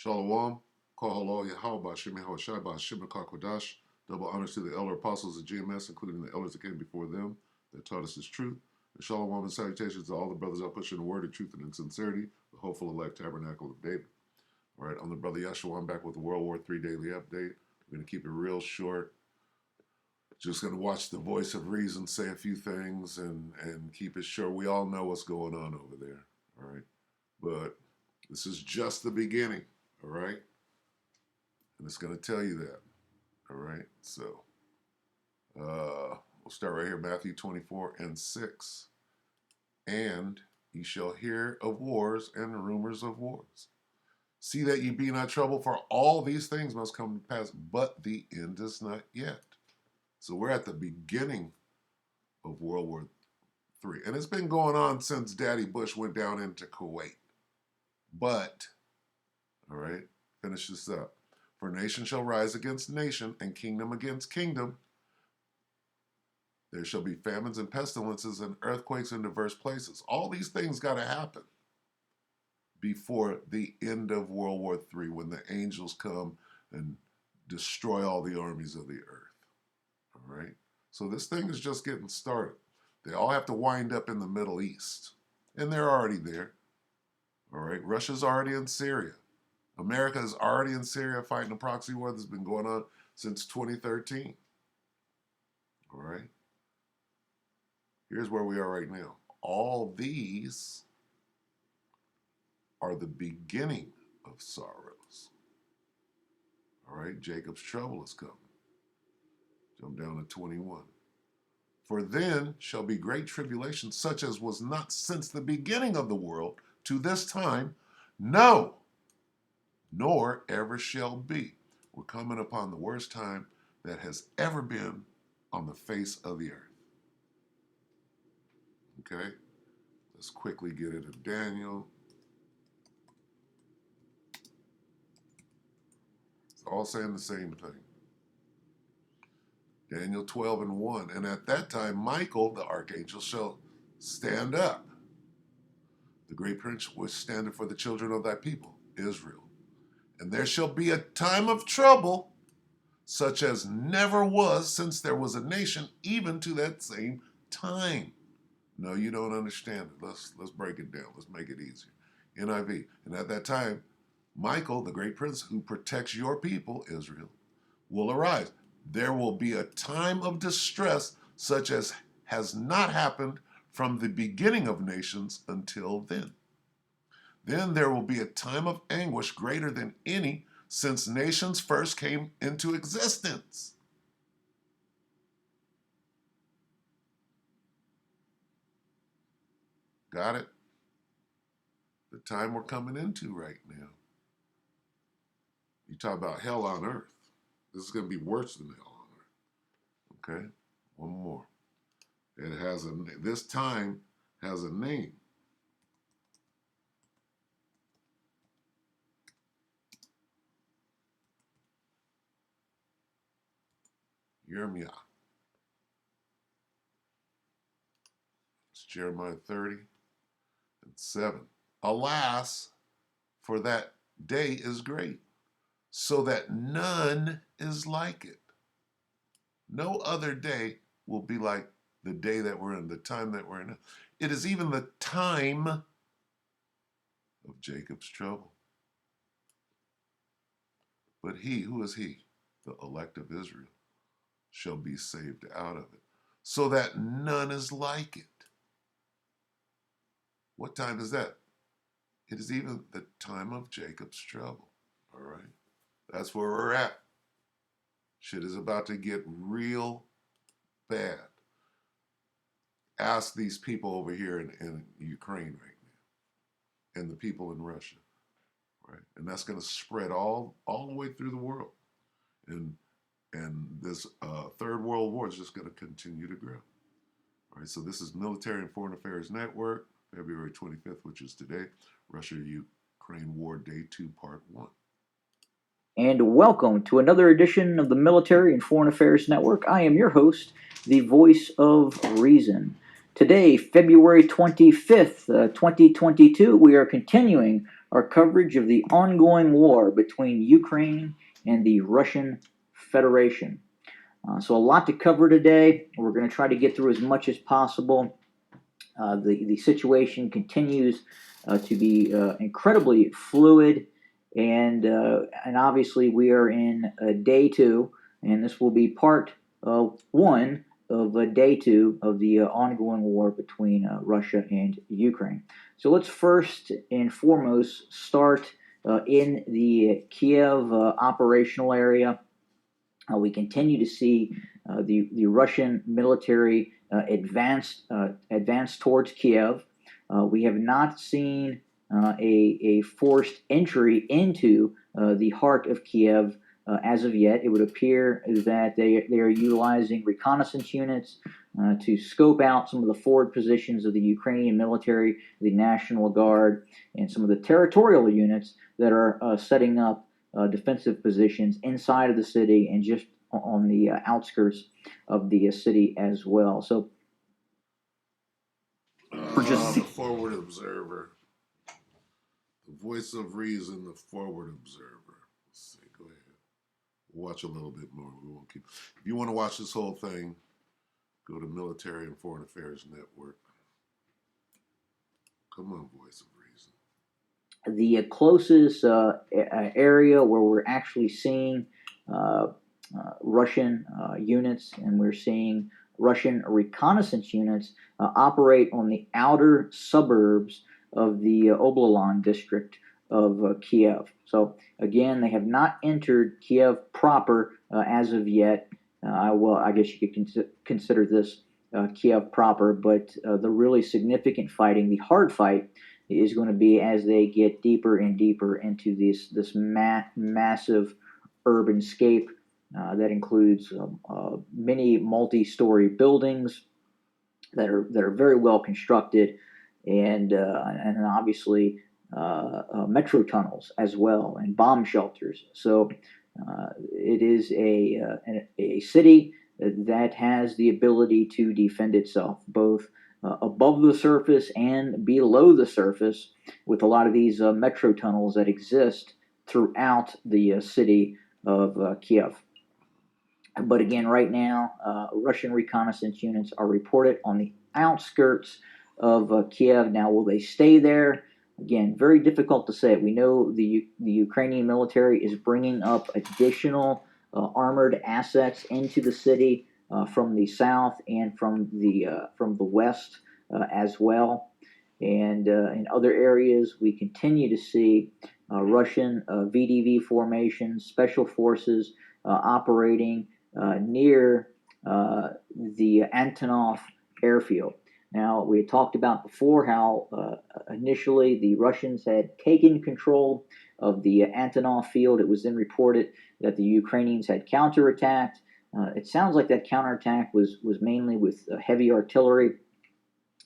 Shalom, Kohalo Yahweh, Shemi Hawashai, Shemi Kakodash. Double honors to the elder apostles of GMS, including the elders that came before them that taught us this truth. And shalom and salutations to all the brothers out pushing the word of truth and in sincerity, the hopeful elect tabernacle of David. All right, I'm the brother Yeshua. I'm back with the WW3 Daily update. We're going to keep it real short. Just going to watch the voice of reason say a few things and keep it short. We all know what's going on over there. All right, but this is just the beginning. All right, and it's going to tell you that. All right, so we'll start right here, Matthew 24:6. And ye shall hear of wars and rumors of wars. See that ye be not troubled, for all these things must come to pass, but the end is not yet. So we're at the beginning of World War III. And it's been going on since Daddy Bush went down into Kuwait. But, all right, finish this up. For nation shall rise against nation, and kingdom against kingdom. There shall be famines and pestilences and earthquakes in diverse places. All these things got to happen before the end of World War III, when the angels come and destroy all the armies of the earth. All right? So this thing is just getting started. They all have to wind up in the Middle East. And they're already there. All right? Russia's already in Syria. America is already in Syria fighting a proxy war that's been going on since 2013. All right? Here's where we are right now. All these are the beginning of sorrows. All right? Jacob's trouble is coming. Jump down to 21. For then shall be great tribulation, such as was not since the beginning of the world to this time, no, nor ever shall be. We're coming upon the worst time that has ever been on the face of the earth. Okay? Let's quickly get into Daniel. It's all saying the same thing. Daniel 12:1. And at that time, Michael, the archangel, shall stand up. The great prince was standing for the children of thy people, Israel. And there shall be a time of trouble, such as never was since there was a nation, even to that same time. No, you don't understand it. Let's break it down. Let's make it easier. NIV. And at that time, Michael, the great prince who protects your people, Israel, will arise. There will be a time of distress such as has not happened from the beginning of nations until then. Then there will be a time of anguish greater than any since nations first came into existence. Got it? The time we're coming into right now. You talk about hell on earth. This is going to be worse than hell on earth. Okay? One more. It has this time has a name. Yirmiyah. It's Jeremiah 30:7. Alas, for that day is great, so that none is like it. No other day will be like the day that we're in, the time that we're in. It is even the time of Jacob's trouble. But he, who is he? The elect of Israel, shall be saved out of it, so that none is like it. What time is that? It is even the time of Jacob's trouble. All right? That's where we're at. Shit is about to get real bad. Ask these people over here in Ukraine right now, and the people in Russia, right? And that's going to spread all the way through the world. And this third world war is just going to continue to grow. All right, so this is Military and Foreign Affairs Network, February 25th, which is today, Russia-Ukraine War, Day 2, Part 1. And welcome to another edition of the Military and Foreign Affairs Network. I am your host, the voice of reason. Today, February 25th, 2022, we are continuing our coverage of the ongoing war between Ukraine and the Russian Federation. So a lot to cover today. We're going to try to get through as much as possible. The situation continues to be incredibly fluid, and obviously we are in day two, and this will be part one of day two of the ongoing war between Russia and Ukraine. So let's first and foremost start in the Kiev operational area. We continue to see the Russian military advance towards Kiev. We have not seen a forced entry into the heart of Kiev as of yet. It would appear that they are utilizing reconnaissance units to scope out some of the forward positions of the Ukrainian military, the National Guard, and some of the territorial units that are setting up defensive positions inside of the city and just on the outskirts of the city as well. So we're just the forward observer, the voice of reason, the forward observer. Let's see. Go ahead. Watch a little bit more. We won't keep. If you want to watch this whole thing, go to Military and Foreign Affairs Network. Come on, voice of reason. The closest area where we're actually seeing Russian units, and we're seeing Russian reconnaissance units operate on the outer suburbs of the Oblalan district of Kiev. So again, they have not entered Kiev proper as of yet. I guess you could consider this Kiev proper, but the really significant fighting, the hard fight, is going to be as they get deeper and deeper into this massive urban scape that includes many multi-story buildings that are very well constructed, and obviously metro tunnels as well, and bomb shelters. So it is a city that has the ability to defend itself, both above the surface and below the surface, with a lot of these metro tunnels that exist throughout the city of Kiev. But again, right now, Russian reconnaissance units are reported on the outskirts of Kiev. Now, will they stay there? Again, very difficult to say. We know the Ukrainian military is bringing up additional armored assets into the city from the south and from the west as well. And in other areas, we continue to see Russian VDV formations, special forces operating near the Antonov airfield. Now, we had talked about before how initially the Russians had taken control of the Antonov field. It was then reported that the Ukrainians had counterattacked. It sounds like that counterattack was mainly with heavy artillery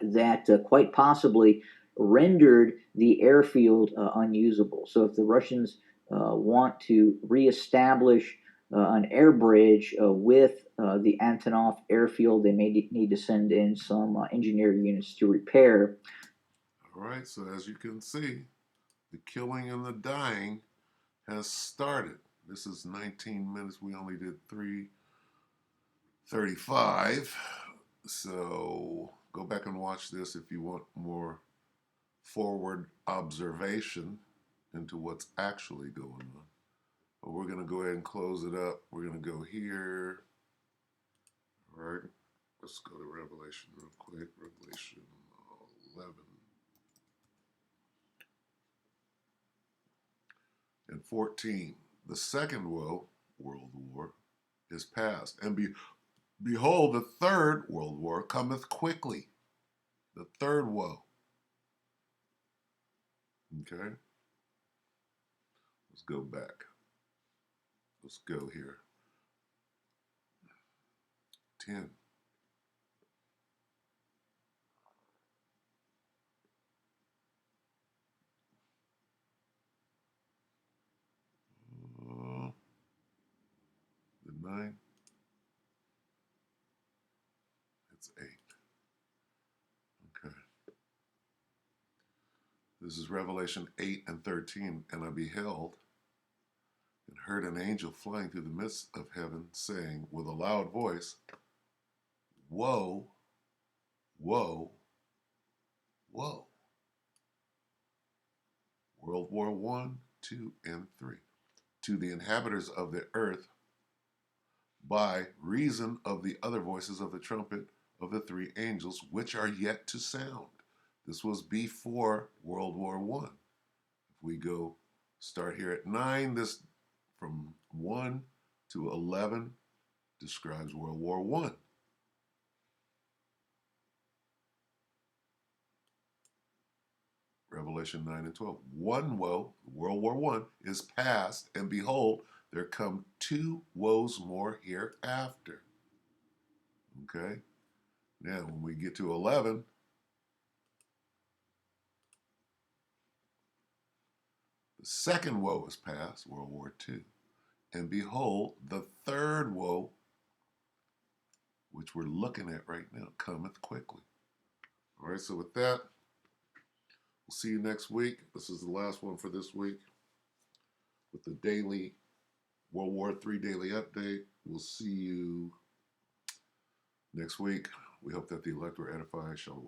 that quite possibly rendered the airfield unusable. So if the Russians want to reestablish an air bridge with the Antonov airfield, they may need to send in some engineering units to repair. All right, so as you can see, the killing and the dying has started. This is 19 minutes. We only did 3:35. So go back and watch this if you want more forward observation into what's actually going on. But we're going to go ahead and close it up. We're going to go here. All right. Let's go to Revelation real quick. Revelation 11. And 14. The second world war is past. And behold, the third world war cometh quickly. The third woe. Okay. Let's go back. Let's go here. 10. The 9. It's 8. Okay. This is Revelation 8 and 13. And I beheld and heard an angel flying through the midst of heaven, saying with a loud voice, Woe, woe, woe. World War I, II, and III. To the inhabitants of the earth, by reason of the other voices of the trumpet of the three angels, which are yet to sound. This was before World War I. If we go start here at 9, this from 1 to 11 describes World War I. Revelation 9 and 12. One woe, World War I, is past, and behold, there come 2 woes more hereafter. Okay? Now, when we get to 11, the second woe is past, World War II. And behold, the third woe, which we're looking at right now, cometh quickly. All right, so with that, we'll see you next week. This is the last one for this week with the daily World War III daily update. We'll see you next week. We hope that the elect were edified. Shalom.